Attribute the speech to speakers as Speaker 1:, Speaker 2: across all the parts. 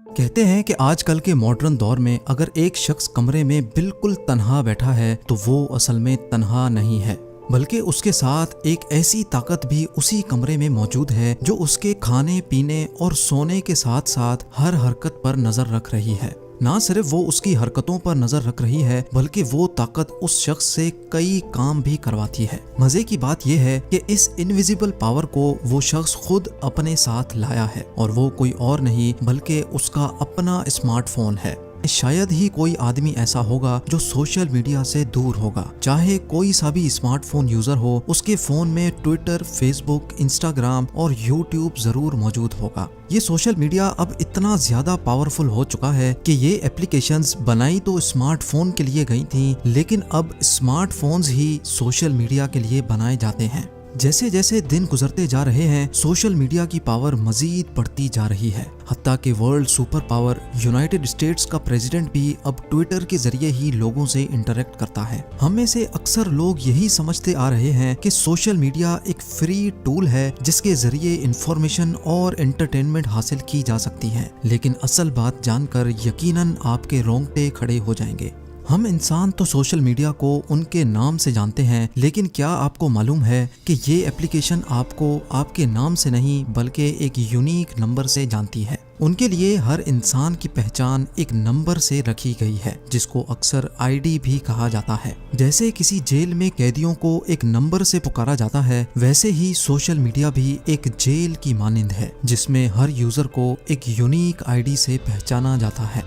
Speaker 1: कहते हैं कि आजकल के मॉडर्न दौर में अगर एक शख्स कमरे में बिल्कुल तन्हा बैठा है तो वो असल में तन्हा नहीं है, बल्कि उसके साथ एक ऐसी ताकत भी उसी कमरे में मौजूद है जो उसके खाने पीने और सोने के साथ साथ हर हरकत पर नजर रख रही है। ना सिर्फ वो उसकी हरकतों पर नजर रख रही है बल्कि वो ताकत उस शख्स से कई काम भी करवाती है। मजे की बात यह है कि इस इनविजिबल पावर को वो शख्स खुद अपने साथ लाया है और वो कोई और नहीं बल्कि उसका अपना स्मार्टफोन है। शायद ही कोई आदमी ऐसा होगा जो सोशल मीडिया से दूर होगा। चाहे कोई सा भी स्मार्टफोन यूजर हो, उसके फोन में ट्विटर, फेसबुक, इंस्टाग्राम और यूट्यूब जरूर मौजूद होगा। ये सोशल मीडिया अब इतना ज्यादा पावरफुल हो चुका है कि ये एप्लीकेशंस बनाई तो स्मार्टफोन के लिए गई थी, लेकिन अब स्मार्टफोन्स ही सोशल मीडिया के लिए बनाए जाते हैं। जैसे जैसे दिन गुजरते जा रहे हैं, सोशल मीडिया की पावर मजीद बढ़ती जा रही है। हत्ता कि world super power United states का प्रेसिडेंट भी अब ट्विटर के जरिए ही लोगों से इंटरेक्ट करता है। हम में से अक्सर लोग यही समझते आ रहे हैं कि सोशल मीडिया एक फ्री टूल है जिसके जरिए इंफॉर्मेशन और एंटरटेनमेंट हासिल की जा सकती है, लेकिन असल बात जानकर यकीनन आपके रोंगटे खड़े हो जाएंगे। हम इंसान तो सोशल मीडिया को उनके नाम से जानते हैं, लेकिन क्या आपको मालूम है कि ये एप्लीकेशन आपको आपके नाम से नहीं बल्कि एक यूनिक नंबर से जानती है। उनके लिए हर इंसान की पहचान एक नंबर से रखी गई है जिसको अक्सर आईडी भी कहा जाता है। जैसे किसी जेल में कैदियों को एक नंबर से पुकारा जाता है, वैसे ही सोशल मीडिया भी एक जेल की मानिंद है जिसमें हर यूजर को एक यूनिक आईडी से पहचाना जाता है।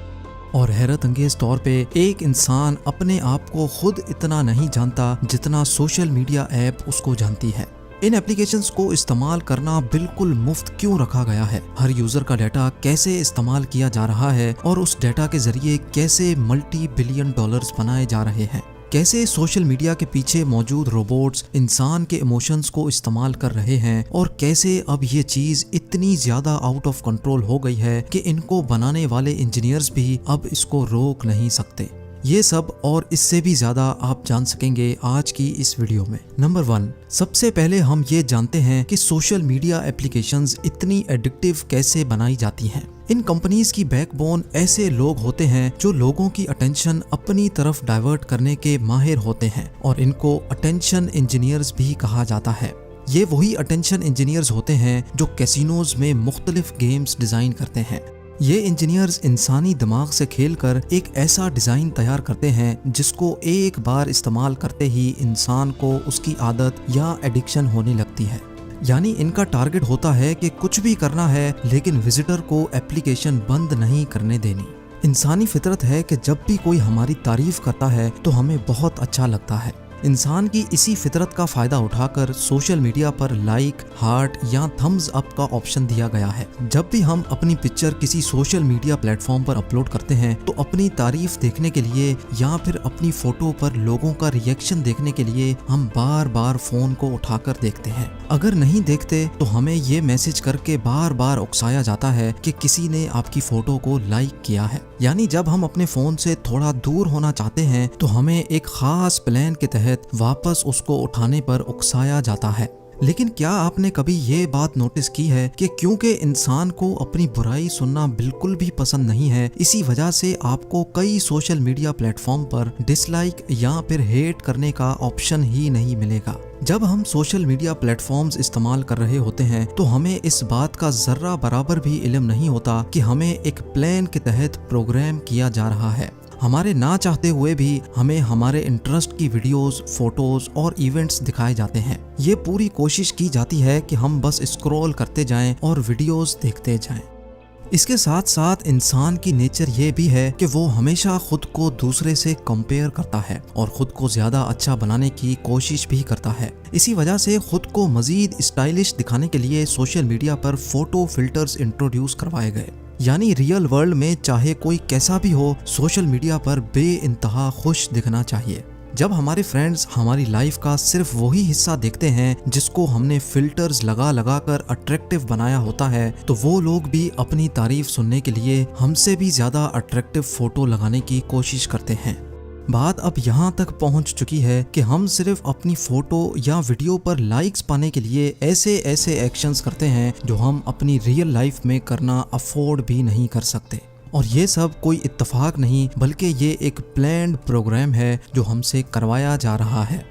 Speaker 1: और हैरत अंगेज तौर पे एक इंसान अपने आप को खुद इतना नहीं जानता जितना सोशल मीडिया ऐप उसको जानती है। इन एप्लीकेशंस को इस्तेमाल करना बिल्कुल मुफ्त क्यों रखा गया है? हर यूजर का डाटा कैसे इस्तेमाल किया जा रहा है और उस डाटा के जरिए कैसे मल्टी बिलियन डॉलर्स बनाए जा रहे हैं? कैसे सोशल मीडिया के पीछे मौजूद रोबोट्स इंसान के इमोशंस को इस्तेमाल कर रहे हैं और कैसे अब ये चीज इतनी ज्यादा आउट ऑफ कंट्रोल हो गई है कि इनको बनाने वाले इंजीनियर्स भी अब इसको रोक नहीं सकते। ये सब और इससे भी ज्यादा आप जान सकेंगे आज की इस वीडियो में। नंबर 1, सबसे पहले हम ये जानते हैं कि सोशल मीडिया एप्लीकेशंस इतनी एडिक्टिव कैसे बनाई जाती हैं। इन कंपनीज की बैकबोन ऐसे लोग होते हैं जो लोगों की अटेंशन अपनी तरफ डाइवर्ट करने के माहिर होते हैं और इनको अटेंशन इंजीनियर्स भी कहा जाता है। ये वही अटेंशन इंजीनियर्स होते हैं जो कैसीनोज में मुख्तलिफ गेम्स डिजाइन करते हैं। ये इंजीनियर्स इंसानी दिमाग से खेलकर एक ऐसा डिजाइन तैयार करते हैं जिसको एक बार इस्तेमाल करते ही इंसान को उसकी आदत या एडिक्शन होने लगती है। यानी इनका टारगेट होता है कि कुछ भी करना है लेकिन विजिटर को एप्लीकेशन बंद नहीं करने देनी। इंसानी फितरत है कि जब भी कोई हमारी तारीफ करता है तो हमें बहुत अच्छा लगता है। इंसान की इसी फितरत का फायदा उठाकर सोशल मीडिया पर लाइक, हार्ट या थम्स अप का ऑप्शन दिया गया है। जब भी हम अपनी पिक्चर किसी सोशल मीडिया प्लेटफॉर्म पर अपलोड करते हैं तो अपनी तारीफ देखने के लिए या फिर अपनी फोटो पर लोगों का रिएक्शन देखने के लिए हम बार बार फोन को उठाकर देखते हैं। अगर नहीं देखते तो हमें ये मैसेज करके बार बार उकसाया जाता है कि किसी ने आपकी फोटो को लाइक किया है। यानी जब हम अपने फोन से थोड़ा दूर होना चाहते हैं तो हमें एक खास प्लान के तहत वापस उसको उठाने पर उकसाया जाता है। लेकिन क्या आपने कभी ये बात नोटिस की है कि क्योंकि इंसान को अपनी बुराई सुनना बिल्कुल भी पसंद नहीं है, इसी वजह से आपको कई सोशल मीडिया प्लेटफॉर्म पर डिसलाइक या फिर हेट करने का ऑप्शन ही नहीं मिलेगा। जब हम सोशल मीडिया प्लेटफॉर्म्स इस्तेमाल कर रहे होते हैं तो हमें इस बात का जर्रा बराबर भी इल्म नहीं होता कि हमें एक प्लान के तहत प्रोग्राम किया जा रहा है। हमारे ना चाहते हुए भी हमें हमारे इंटरेस्ट की वीडियोस, फोटोज और इवेंट्स दिखाए जाते हैं। ये पूरी कोशिश की जाती है कि हम बस स्क्रॉल करते जाएं और वीडियोस देखते जाएं। इसके साथ साथ इंसान की नेचर ये भी है कि वो हमेशा खुद को दूसरे से कंपेयर करता है और खुद को ज्यादा अच्छा बनाने की कोशिश भी करता है। इसी वजह से खुद को मजीद स्टाइलिश दिखाने के लिए सोशल मीडिया पर फोटो फिल्टर्स इंट्रोड्यूस करवाए गए। यानी रियल वर्ल्ड में चाहे कोई कैसा भी हो, सोशल मीडिया पर बेइंतहा खुश दिखना चाहिए। जब हमारे फ्रेंड्स हमारी लाइफ का सिर्फ वही हिस्सा देखते हैं जिसको हमने फिल्टर्स लगा लगा कर अट्रैक्टिव बनाया होता है, तो वो लोग भी अपनी तारीफ सुनने के लिए हमसे भी ज्यादा अट्रैक्टिव फोटो लगाने की कोशिश करते हैं। बात अब यहाँ तक पहुँच चुकी है कि हम सिर्फ अपनी फोटो या वीडियो पर लाइक्स पाने के लिए ऐसे ऐसे एक्शंस करते हैं जो हम अपनी रियल लाइफ में करना अफोर्ड भी नहीं कर सकते। और ये सब कोई इत्तेफाक नहीं, बल्कि ये एक प्लान्ड प्रोग्राम है जो हमसे करवाया जा रहा है।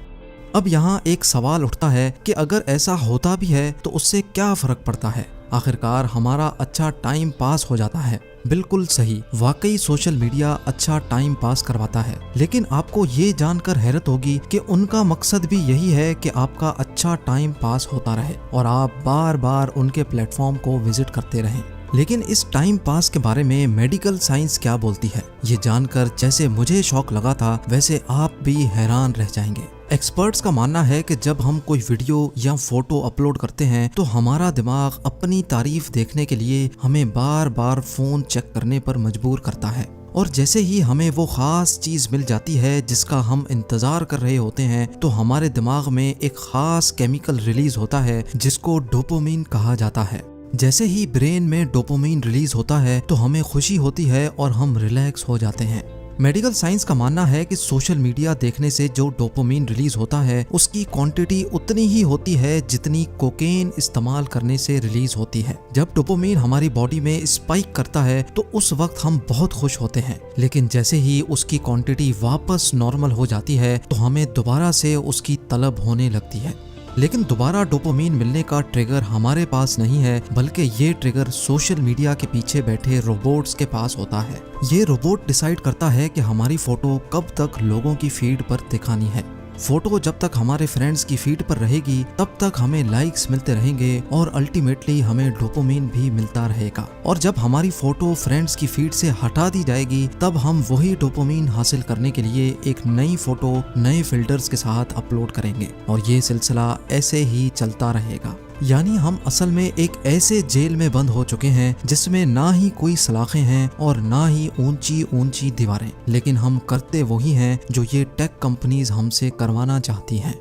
Speaker 1: अब यहाँ एक सवाल उठता है कि अगर ऐसा होता भी है तो उससे क्या फ़र्क पड़ता है, आखिरकार हमारा अच्छा टाइम पास हो जाता है। बिल्कुल सही, वाकई सोशल मीडिया अच्छा टाइम पास करवाता है, लेकिन आपको ये जानकर हैरत होगी कि उनका मकसद भी यही है कि आपका अच्छा टाइम पास होता रहे और आप बार बार उनके प्लेटफॉर्म को विजिट करते रहें। लेकिन इस टाइम पास के बारे में मेडिकल साइंस क्या बोलती है, ये जानकर जैसे मुझे शौक लगा था वैसे आप भी हैरान रह जाएंगे। एक्सपर्ट्स का मानना है कि जब हम कोई वीडियो या फोटो अपलोड करते हैं तो हमारा दिमाग अपनी तारीफ देखने के लिए हमें बार बार फोन चेक करने पर मजबूर करता है, और जैसे ही हमें वो खास चीज मिल जाती है जिसका हम इंतजार कर रहे होते हैं तो हमारे दिमाग में एक खास केमिकल रिलीज होता है जिसको डोपामिन कहा जाता है। जैसे ही ब्रेन में डोपामिन रिलीज होता है तो हमें खुशी होती है और हम रिलैक्स हो जाते हैं। मेडिकल साइंस का मानना है कि सोशल मीडिया देखने से जो डोपामिन रिलीज होता है उसकी क्वांटिटी उतनी ही होती है जितनी कोकेन इस्तेमाल करने से रिलीज होती है। जब डोपामिन हमारी बॉडी में स्पाइक करता है तो उस वक्त हम बहुत खुश होते हैं, लेकिन जैसे ही उसकी क्वांटिटी वापस नॉर्मल हो जाती है तो हमें दोबारा से उसकी तलब होने लगती है। लेकिन दोबारा डोपामिन मिलने का ट्रिगर हमारे पास नहीं है, बल्कि ये ट्रिगर सोशल मीडिया के पीछे बैठे रोबोट्स के पास होता है। ये रोबोट डिसाइड करता है कि हमारी फोटो कब तक लोगों की फीड पर दिखानी है। फोटो जब तक हमारे फ्रेंड्स की फीड पर रहेगी तब तक हमें लाइक्स मिलते रहेंगे और अल्टीमेटली हमें डोपामिन भी मिलता रहेगा, और जब हमारी फोटो फ्रेंड्स की फीड से हटा दी जाएगी तब हम वही डोपामिन हासिल करने के लिए एक नई फोटो नए फिल्टर्स के साथ अपलोड करेंगे, और ये सिलसिला ऐसे ही चलता रहेगा। यानी हम असल में एक ऐसे जेल में बंद हो चुके हैं जिसमें ना ही कोई सलाखें हैं और ना ही ऊंची ऊंची दीवारें, लेकिन हम करते वही हैं जो ये टेक कंपनीज हमसे करवाना चाहती हैं।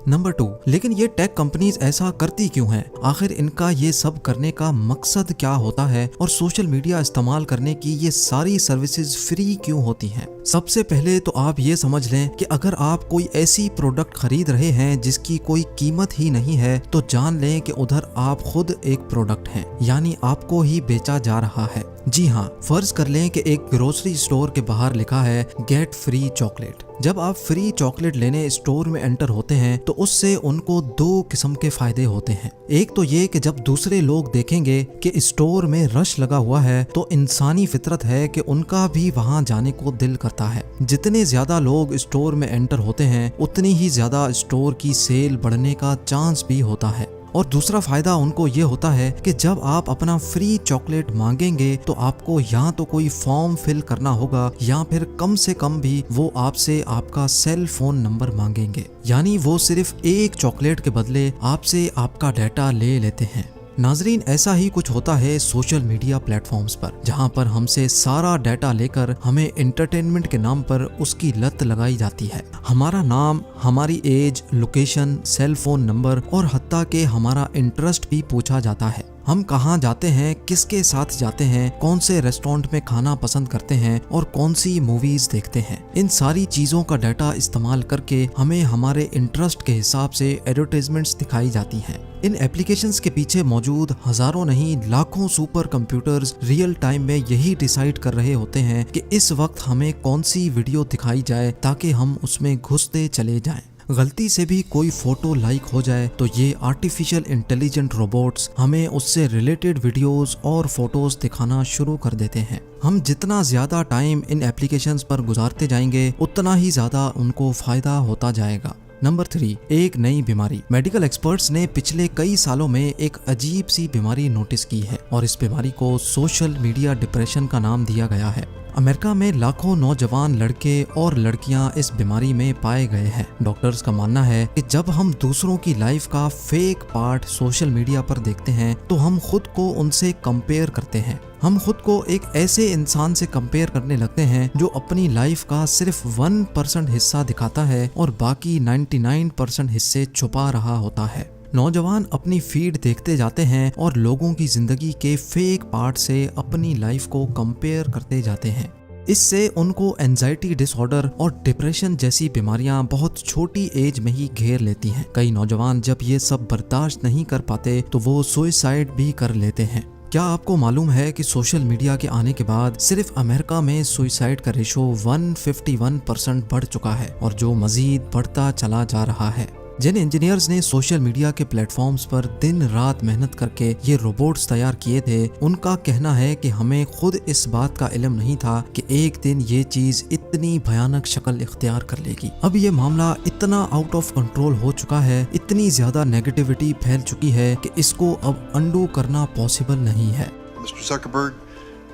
Speaker 1: नंबर 2, लेकिन ये टेक कंपनीज ऐसा करती क्यों हैं? आखिर इनका ये सब करने का मकसद क्या होता है और सोशल मीडिया इस्तेमाल करने की ये सारी सर्विसेज फ्री क्यों होती हैं? सबसे पहले तो आप ये समझ लें कि अगर आप कोई ऐसी प्रोडक्ट खरीद रहे हैं जिसकी कोई कीमत ही नहीं है तो जान लें कि उधर आप खुद एक प्रोडक्ट हैं, यानी आपको ही बेचा जा रहा है। जी हाँ, फर्ज कर लें कि एक ग्रोसरी स्टोर के बाहर लिखा है गेट फ्री चॉकलेट। जब आप फ्री चॉकलेट लेने स्टोर में एंटर होते हैं तो उससे उनको 2 किस्म के फायदे होते हैं। एक तो ये कि जब दूसरे लोग देखेंगे कि स्टोर में रश लगा हुआ है तो इंसानी फितरत है कि उनका भी वहां जाने को दिल करता है। जितने ज्यादा लोग स्टोर में एंटर होते हैं उतनी ही ज्यादा स्टोर की सेल बढ़ने का चांस भी होता है। और दूसरा फायदा उनको ये होता है कि जब आप अपना फ्री चॉकलेट मांगेंगे तो आपको या तो कोई फॉर्म फिल करना होगा या फिर कम से कम भी वो आपसे आपका सेल फोन नंबर मांगेंगे, यानी वो सिर्फ एक चॉकलेट के बदले आपसे आपका डाटा ले लेते हैं। नाजरीन, ऐसा ही कुछ होता है सोशल मीडिया प्लेटफॉर्म्स पर, जहां पर हमसे सारा डाटा लेकर हमें एंटरटेनमेंट के नाम पर उसकी लत लगाई जाती है। हमारा नाम, हमारी age, location, cell phone number और हत्ता के हमारा इंटरेस्ट भी पूछा जाता है। हम कहाँ जाते हैं, किसके साथ जाते हैं, कौन से रेस्टोरेंट में खाना पसंद करते हैं और कौन सी मूवीज देखते हैं, इन सारी चीजों का डाटा इस्तेमाल करके हमें हमारे इंटरेस्ट के हिसाब से एडवर्टाइजमेंट्स दिखाई जाती हैं। इन एप्लीकेशंस के पीछे मौजूद हजारों नहीं लाखों सुपर कंप्यूटर्स रियल टाइम में यही डिसाइड कर रहे होते हैं कि इस वक्त हमें कौन सी वीडियो दिखाई जाए ताकि हम उसमें घुसते चले जाएं। गलती से भी कोई फोटो लाइक हो जाए तो ये आर्टिफिशियल इंटेलिजेंट रोबोट्स हमें उससे रिलेटेड वीडियोस और फोटोज दिखाना शुरू कर देते हैं। हम जितना ज्यादा टाइम इन एप्लीकेशंस पर गुजारते जाएंगे उतना ही ज्यादा उनको फायदा होता जाएगा। नंबर 3, एक नई बीमारी। मेडिकल एक्सपर्ट्स ने पिछले कई सालों में एक अजीब सी बीमारी नोटिस की है और इस बीमारी को सोशल मीडिया डिप्रेशन का नाम दिया गया है। अमेरिका में लाखों नौजवान लड़के और लड़कियां इस बीमारी में पाए गए हैं। डॉक्टर्स का मानना है कि जब हम दूसरों की लाइफ का फेक पार्ट सोशल मीडिया पर देखते हैं तो हम खुद को उनसे कंपेयर करते हैं। हम खुद को एक ऐसे इंसान से कंपेयर करने लगते हैं जो अपनी लाइफ का सिर्फ 1% हिस्सा दिखाता है और बाकी 99% हिस्से छुपा रहा होता है। नौजवान अपनी फीड देखते जाते हैं और लोगों की जिंदगी के फेक पार्ट से अपनी लाइफ को कंपेयर करते जाते हैं। इससे उनको एंजाइटी डिसऑर्डर और डिप्रेशन जैसी बीमारियां बहुत छोटी एज में ही घेर लेती हैं। कई नौजवान जब ये सब बर्दाश्त नहीं कर पाते तो वो सुसाइड भी कर लेते हैं। क्या आपको मालूम है कि सोशल मीडिया के आने के बाद सिर्फ अमेरिका में सुसाइड का रेशो 151% बढ़ चुका है और जो मजीद बढ़ता चला जा रहा है। जिन इंजीनियर्स ने सोशल मीडिया के प्लेटफॉर्म्स पर दिन रात मेहनत करके ये रोबोट्स तैयार किए थे, उनका कहना है कि हमें खुद इस बात का इल्म नहीं था कि एक दिन ये चीज इतनी भयानक शक्ल इख्तियार कर लेगी। अब ये मामला इतना आउट ऑफ कंट्रोल हो चुका है, इतनी ज्यादा नेगेटिविटी फैल चुकी है कि इसको अब अंडू करना पॉसिबल नहीं है।
Speaker 2: Mr. Zuckerberg,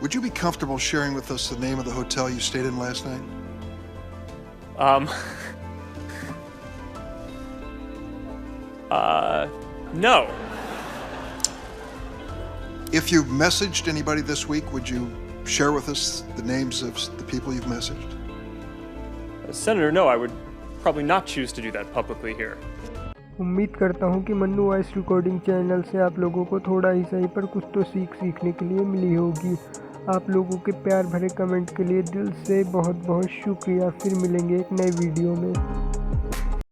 Speaker 2: would you be comfortable sharing with us the name of the hotel you stayed in last night?
Speaker 3: No.
Speaker 2: If you've messaged anybody this week, would you share with us the names of the people you've messaged?
Speaker 3: Senator, no, I would probably not choose to do that publicly here.
Speaker 4: उम्मीद करता हूँ कि Mannu voice recording channel से आप लोगों को थोड़ा ही सही पर कुछ तो सीखने के लिए मिली होगी। आप लोगों के प्यार भरे कमेंट के लिए दिल से बहुत बहुत शुक्रिया। फिर मिलेंगे एक नए वीडियो में।